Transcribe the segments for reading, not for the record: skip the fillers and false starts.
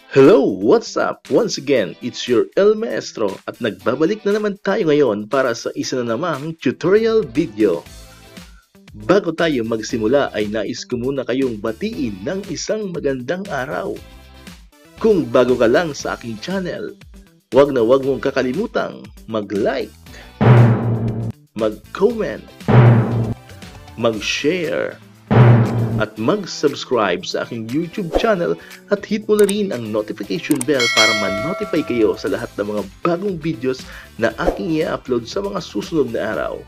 Hello, what's up? Once again, it's your El Maestro at nagbabalik na naman tayo ngayon para sa isa na namang tutorial video. Bago tayo magsimula ay nais ko muna kayong batiin ng isang magandang araw. Kung bago ka lang sa aking channel, wag mong kakalimutang mag-like, mag-comment, mag-share, at mag-subscribe sa aking YouTube channel at hit mo na rin ang notification bell para ma-notify kayo sa lahat ng mga bagong videos na aking i-upload sa mga susunod na araw.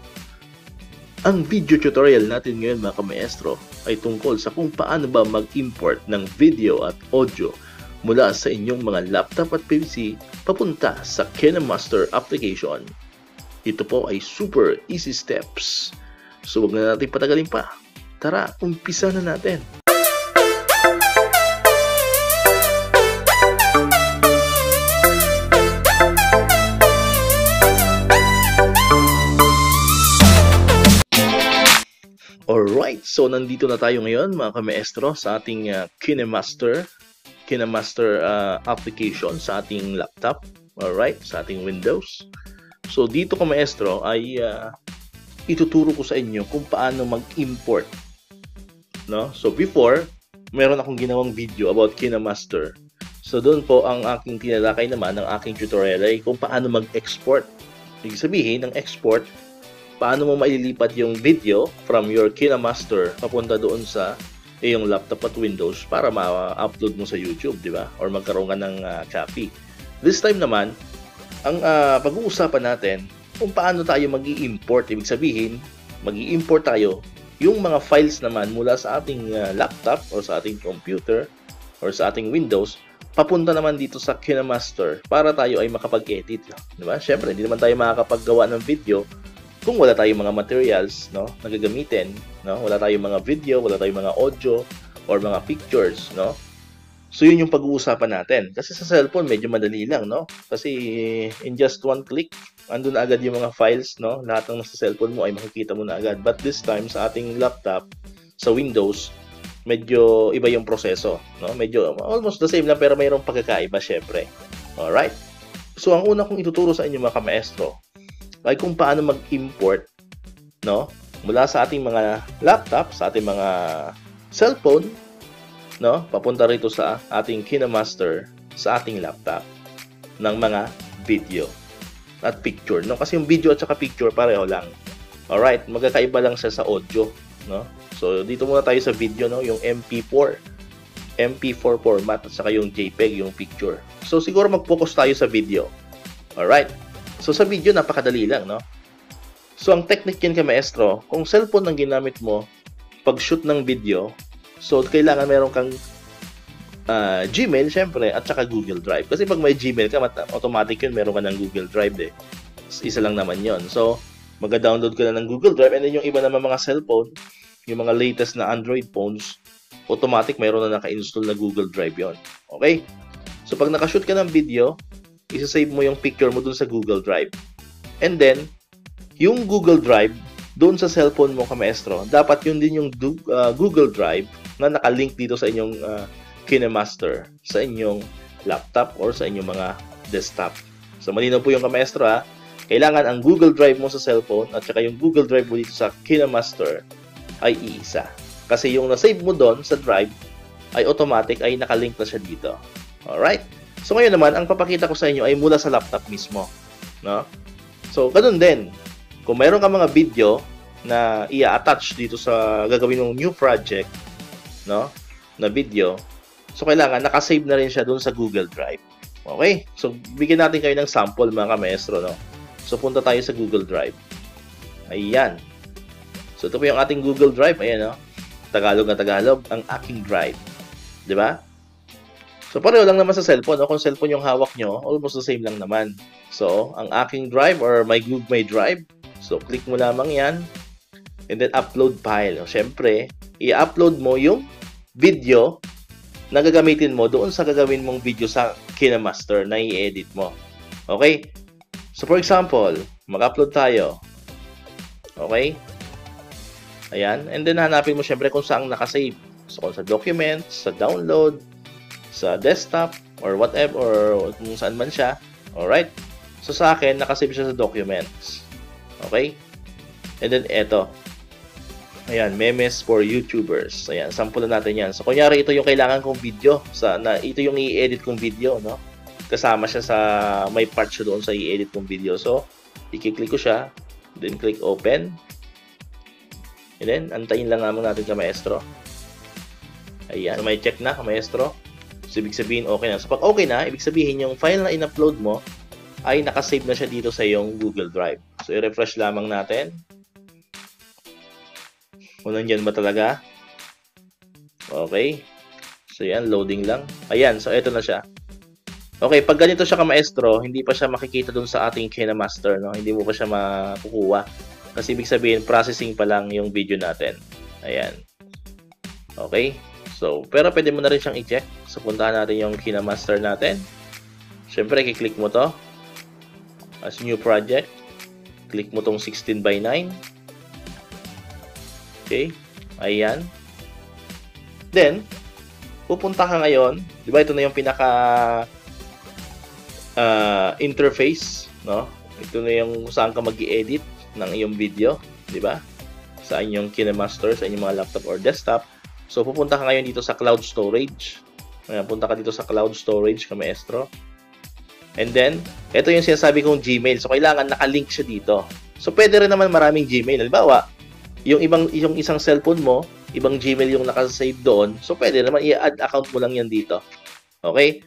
Ang video tutorial natin ngayon mga kamaestro ay tungkol sa kung paano ba mag-import ng video at audio mula sa inyong mga laptop at PC papunta sa KineMaster application. Ito po ay super easy steps. So wag na natin patagalin pa. Tara, umpisa na natin! Alright, so nandito na tayo ngayon mga kamaestro sa ating KineMaster application sa ating laptop. Alright, sa ating Windows. So dito kamaestro ay ituturo ko sa inyo kung paano mag-import. No? So before, meron akong ginawang video about KineMaster. So doon po ang aking tinalakay naman ng aking tutorial ay kung paano mag-export. Ibig sabihin ng export, paano mo maililipat yung video from your KineMaster papunta doon sa iyong laptop at Windows para ma-upload mo sa YouTube, di ba? Or magkaroon ka ng copy. This time naman, ang pag-uusapan natin kung paano tayo mag-i-import. Ibig sabihin, mag-i-import tayo yung mga files naman mula sa ating laptop or sa ating computer or sa ating Windows papunta naman dito sa KineMaster para tayo ay makapag-edit. Diba? Siyempre, hindi naman tayo makakapaggawa ng video kung wala tayong mga materials, no, na gagamitin. No? Wala tayong mga video, wala tayong mga audio or mga pictures. No? So, yun yung pag-uusapan natin. Kasi sa cellphone, medyo madali lang. No? Kasi in just one click, andun na agad yung mga files, no? Lahat ng nasa cellphone mo ay makikita mo na agad. But this time, sa ating laptop, sa Windows, medyo iba yung proseso, no? Medyo almost the same lang pero mayroong pagkakaiba, syempre. Alright? So, ang una kong ituturo sa inyo mga kamaestro ay kung paano mag-import, no? Mula sa ating mga laptop, sa ating mga cellphone, no? Papunta rito sa ating KineMaster, sa ating laptop, ng mga video at picture, no? Kasi yung video at saka picture pareho lang. Alright, magkakaiba lang siya sa audio, no? So dito muna tayo sa video, no? Yung MP4 format at saka yung JPEG, yung picture. So siguro mag-focus tayo sa video. Alright. So sa video napakadali lang, no? So ang technique yan kamaestro, kung cellphone ang ginamit mo pag-shoot ng video, so kailangan meron kang Gmail, syempre, at saka Google Drive. Kasi pag may Gmail ka, automatic yun, meron ka ng Google Drive, eh. Isa lang naman yon. So, mag-download ka na ng Google Drive, and then yung iba naman mga cellphone, yung mga latest na Android phones, automatic, mayroon na naka-install na Google Drive yon. Okay? So, pag nakashoot ka ng video, isa-save mo yung picture mo dun sa Google Drive. And then, yung Google Drive, doon sa cellphone mo, kamaestro, dapat yun din yung Google Drive na nakalink dito sa inyong KineMaster sa inyong laptop or sa inyong mga desktop. So malinaw po yung kamaestro ha. Kailangan ang Google Drive mo sa cellphone at saka yung Google Drive mo dito sa KineMaster ay iisa. Kasi yung na-save mo doon sa drive ay automatic ay nakalink na siya dito. Alright? So ngayon naman, ang papakita ko sa inyo ay mula sa laptop mismo. No? So ganun din. Kung mayroon ka mga video na i-attach dito sa gagawin mong new project, no, na video, so kailangan nakasave na rin siya doon sa Google Drive. Okay? So bigyan natin kayo ng sample mga kamaestro, no. So punta tayo sa Google Drive. Ayan. So ito po yung ating Google Drive, ayan, no. Tagalog na Tagalog ang aking drive. 'Di ba? So pareho lang naman sa cellphone, no? Kung cellphone yung hawak nyo, almost the same lang naman. So ang aking drive or my Google My Drive, so click mo lamang 'yan. And then upload file. Siyempre, i-upload mo yung video na gagamitin mo doon sa gagawin mong video sa KineMaster na i-edit mo. Okay? So for example, mag-upload tayo. Okay? Ayan. And then hanapin mo syempre kung saan nakasave. So kung sa documents, sa download, sa desktop or whatever or kung saan man siya. Alright? So sa akin, nakasave siya sa documents. Okay? And then eto. Ayan, memes for YouTubers. Ayan, sample na natin yan. So kunyari ito yung kailangan kong video. Ito yung i-edit kong video, no? Kasama siya sa, may part siya doon sa i-edit kong video. So, i-click ko siya. Then click open. And then, antayin lang naman natin ka maestro. Ayan, so may check na ka maestro. So, ibig sabihin okay na. So, pag okay na, ibig sabihin yung file na in-upload mo ay nakasave na siya dito sa iyong Google Drive. So, i-refresh lamang natin. Kung nandyan ba talaga. Okay. So, yan, loading lang. Ayan, so ito na siya. Okay, pag ganito siya ka-maestro, hindi pa siya makikita dun sa ating KineMaster, no? Hindi mo pa siya makukuha. Kasi ibig sabihin, processing pa lang yung video natin. Ayan. Okay. So, pero pwede mo na rin siyang i-check. So, puntahan natin yung KineMaster natin. Siyempre, i-click mo to. As new project. Click mo tong 16:9. Okay. Ayan. Then, pupunta ka ngayon. Di ba ito na yung pinaka interface, no? Ito na yung saan ka mag-i-edit ng iyong video, di ba? Sa inyong KineMaster, sa inyong mga laptop or desktop. So, pupunta ka ngayon dito sa cloud storage. Ayan, punta ka dito sa cloud storage, ka-maestro. And then, ito yung sinasabi kong Gmail. So, kailangan nakalink siya dito. So, pwede rin naman maraming Gmail. Halimbawa, yung isang cellphone mo, ibang Gmail yung nakasave doon. So, pwede naman i-add account mo lang yan dito. Okay?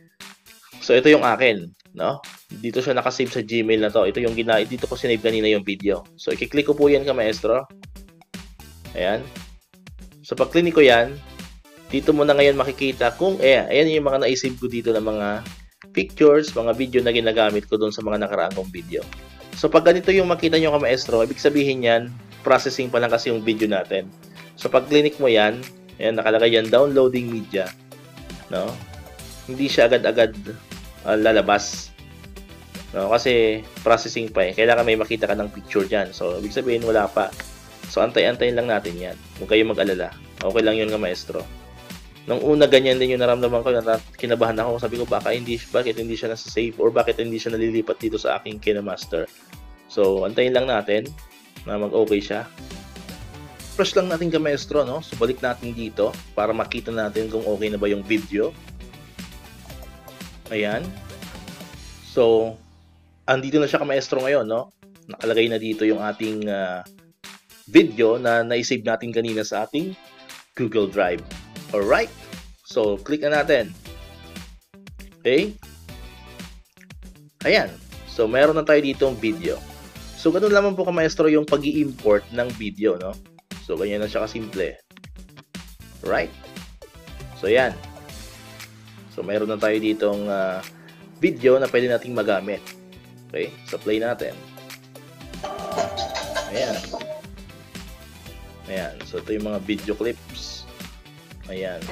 So, ito yung akin, no? Dito siya nakasave sa Gmail na to. Ito yung dito ko sinave kanina yung video. So, i-click ko po yan, ka-maestro. Ayan. So, pag click ko yan, dito mo na ngayon makikita kung, ayan yung mga naisave ko dito ng mga pictures, mga video na ginagamit ko doon sa mga nakaraang kong video. So, pag ganito yung makita nyo, ka-maestro, ibig sabihin yan, processing pa lang kasi yung video natin. So, pag click mo yan, ayan, nakalagay yan, downloading media. No? Hindi siya agad-agad lalabas. No? Kasi, processing pa eh. Kailangan may makita ka ng picture dyan. So, ibig sabihin, wala pa. So, antay-antayin lang natin yan. Huwag kayo mag-alala. Okay lang yun, ka-maestro. Nung una, ganyan din yung naramdaman ko. Kinabahan ako. Sabi ko, bakit hindi siya nasa save or bakit hindi siya nalilipat dito sa aking KineMaster. So, antayin lang natin na mag-okay siya. Refresh lang natin, ka-maestro, no? So, balik natin dito para makita natin kung okay na ba yung video. Ayan. So, andito na siya, ka-maestro, ngayon, no? Nakalagay na dito yung ating video na na-save natin kanina sa ating Google Drive. Alright? So, click na natin. Okay? Ayan. So, meron na tayo dito ang video. So, ganun lamang po, ka-maestro, yung pag-i-import ng video, no? So, ganyan na siya kasimple. Right? So, yan. So, meron na tayo ditong video na pwede nating magamit. Okay? So, play natin. Ayan. Ayan. So, ito yung mga video clips. Ayan.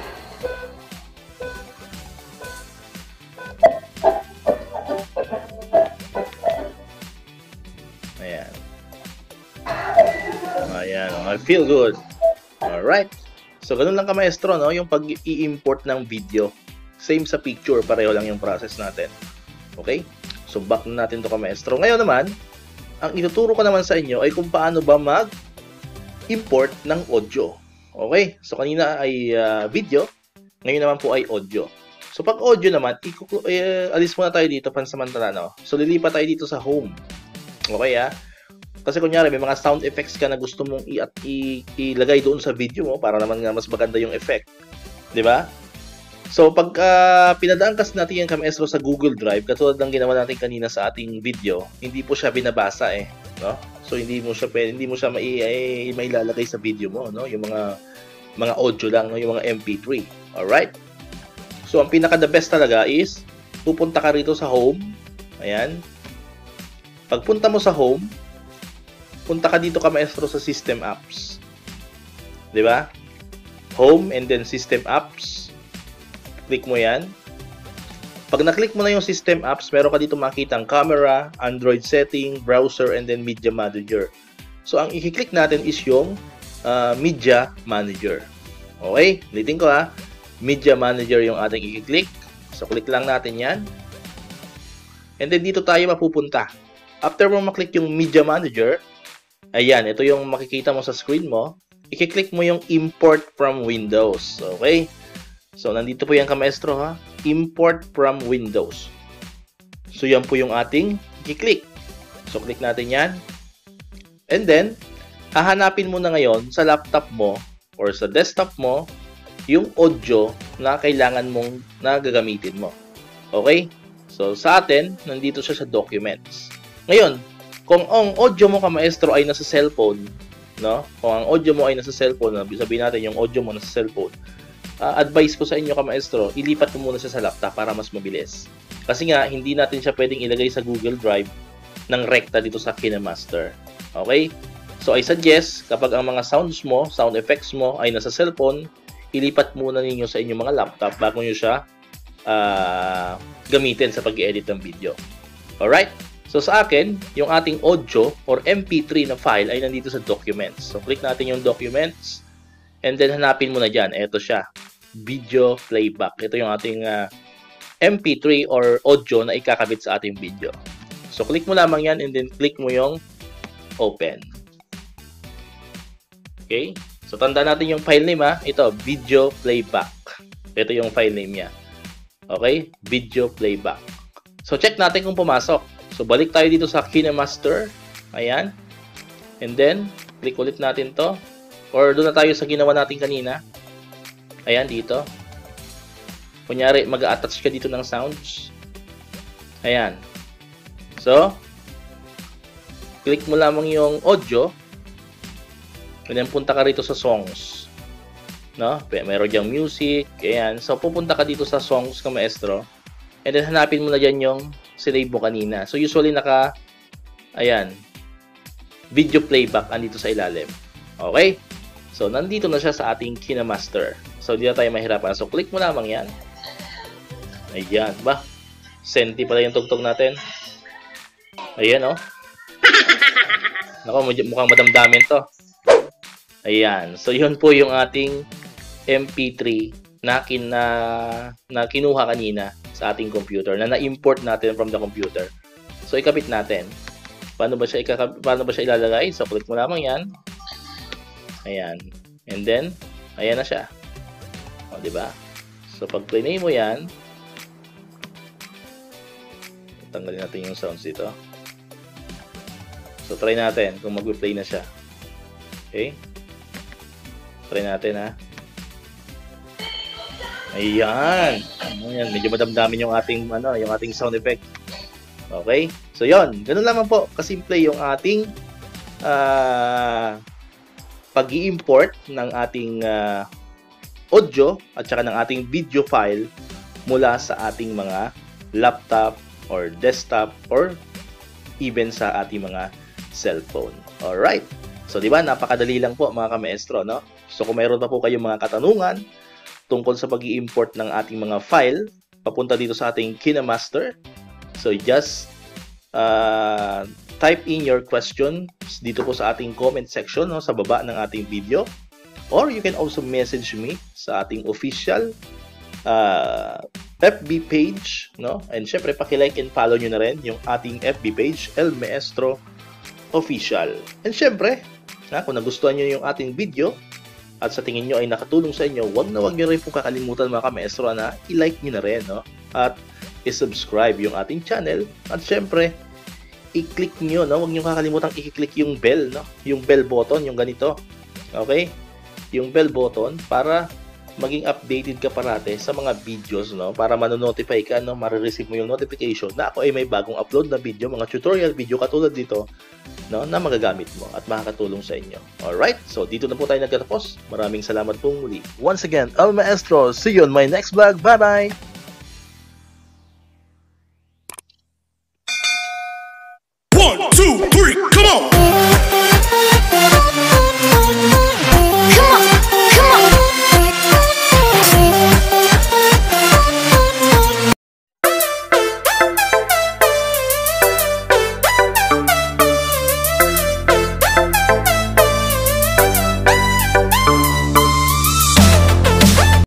Ayan. Ayan. I feel good. Alright. So, ganun lang, ka-maestro, no? Yung pag-i-import ng video. Same sa picture. Pareho lang yung process natin. Okay? So, back na natin to, ka-maestro. Ngayon naman, ang ituturo ko naman sa inyo ay kung paano ba mag-import ng audio. Okay? So, kanina ay video. Ngayon naman po ay audio. So, pag audio naman, alis muna tayo dito pansamantala, no? So, lilipat tayo dito sa home. Okay, Kasi kunyari, may mga sound effects ka na gusto mong ilagay doon sa video mo para naman nga mas maganda yung effect. Diba? So, pag pinadaan kasi natin yung ka-maestro sa Google Drive, katulad ng ginawa natin kanina sa ating video, hindi po siya binabasa no? So, hindi mo siya mailalagay sa video mo, no? Yung mga audio lang, no? Yung mga MP3. Alright? So, ang pinaka-the best talaga is, pupunta ka rito sa home. Ayan. Pagpunta mo sa home, punta ka dito, ka-maestro, sa System Apps. Diba? Home and then System Apps. Click mo yan. Pag na-click mo na yung System Apps, meron ka dito makita ang camera, Android setting, browser, and then Media Manager. So, ang i-click natin is yung Media Manager. Okay? Ulitin ko, Media Manager yung ating i-click. So, click lang natin yan. And then, dito tayo mapupunta. After mo maklik yung Media Manager, ayan, ito yung makikita mo sa screen mo. I-click mo yung Import from Windows. Okay? So, nandito po yan ka-maestro, ha? Import from Windows. So, yan po yung ating i-click. So, click natin yan. And then, hahanapin mo na ngayon sa laptop mo or sa desktop mo yung audio na kailangan mong gagamitin mo. Okay? So, sa atin, nandito siya sa Documents. Ngayon, kung ang audio mo ka-maestro ay nasa cellphone, no? Kung ang audio mo ay nasa cellphone, sabihin natin yung audio mo nasa cellphone, advice ko sa inyo ka-maestro, ilipat mo muna siya sa laptop para mas mabilis. Kasi nga, hindi natin siya pwedeng ilagay sa Google Drive ng rekta dito sa KineMaster. Okay? So, I suggest, kapag ang mga sounds mo, sound effects mo ay nasa cellphone, ilipat muna ninyo sa inyong mga laptop bago nyo siya gamitin sa pag-edit ng video. Alright? So, sa akin, yung ating audio or MP3 na file ay nandito sa Documents. So, click natin yung Documents and then hanapin mo na dyan. Ito siya. Video Playback. Ito yung ating MP3 or audio na ikakabit sa ating video. So, click mo lamang yan and then click mo yung Open. Okay? So, tanda natin yung file name, ha? Ito, Video Playback. Ito yung file name niya. Okay? Video Playback. So, check natin kung pumasok. So, balik tayo dito sa KineMaster. Ayan. And then, click ulit natin to. Or doon na tayo sa ginawa natin kanina. Ayan, dito. Kunyari, mag-attach ka dito ng sounds. Ayan. So, click mo lamang yung audio. And then, punta ka rito sa songs. No? Meron diyang music. Ayan. So, pupunta ka dito sa songs ka, maestro. And then, hanapin mo na dyan yung sinave mo kanina. So, usually ayan, video playback andito sa ilalim. Okay? So, nandito na siya sa ating KineMaster. So, hindi na tayo mahirapan. So, click mo lamang yan. Ayan, ba? Senti pala yung tugtog natin. Ayan, oh. Nako, mukhang madamdamin to. Ayan. So, yun po yung ating MP3 na kinuha kanina sa ating computer, na na-import natin from the computer. So, ikabit natin. Paano ba siya ilalagay? So, click mo lamang yan. Ayan. And then, ayan na siya. O, diba? So, pag play mo yan, tanggalin natin yung sounds dito. So, try natin kung mag-play na siya. Okay? Try natin, ha? Ayan. Ayan, medyo madamdamin yung ating sound effect. Okay? So, yon. Ganun lamang po kasimple yung ating pag-i-import ng ating audio at saka ng ating video file mula sa ating mga laptop or desktop or even sa ating mga cellphone. Alright. So, di ba? Napakadali lang po mga ka-maestro, no? So, kung mayroon pa po kayong mga katanungan tungkol sa pag-i-import ng ating mga file papunta dito sa ating KineMaster, so just type in your question dito po sa ating comment section, no, sa baba ng ating video, or you can also message me sa ating official FB page, no? And syempre paki-like and follow nyo na rin yung ating FB page, El Maestro Official. And syempre, kung nagustuhan nyo yung ating video at sa tingin nyo ay nakatulong sa inyo, wag nyo rin po kakalimutan mga ka-maestro na i-like nyo na rin, no? At i-subscribe yung ating channel. At syempre, i-click nyo, no? Wag nyo kakalimutan i-click yung bell, no? Yung bell button, yung ganito. Okay? Yung bell button para maging updated ka parate sa mga videos, no? Para manonotify ka, no? Marireceive mo yung notification na ako ay may bagong upload na video, mga tutorial video katulad dito, no? Na magagamit mo at makakatulong sa inyo. Alright? So, dito na po tayo nagtatapos. Maraming salamat pong muli. Once again, El Maestro. See you on my next vlog. Bye-bye!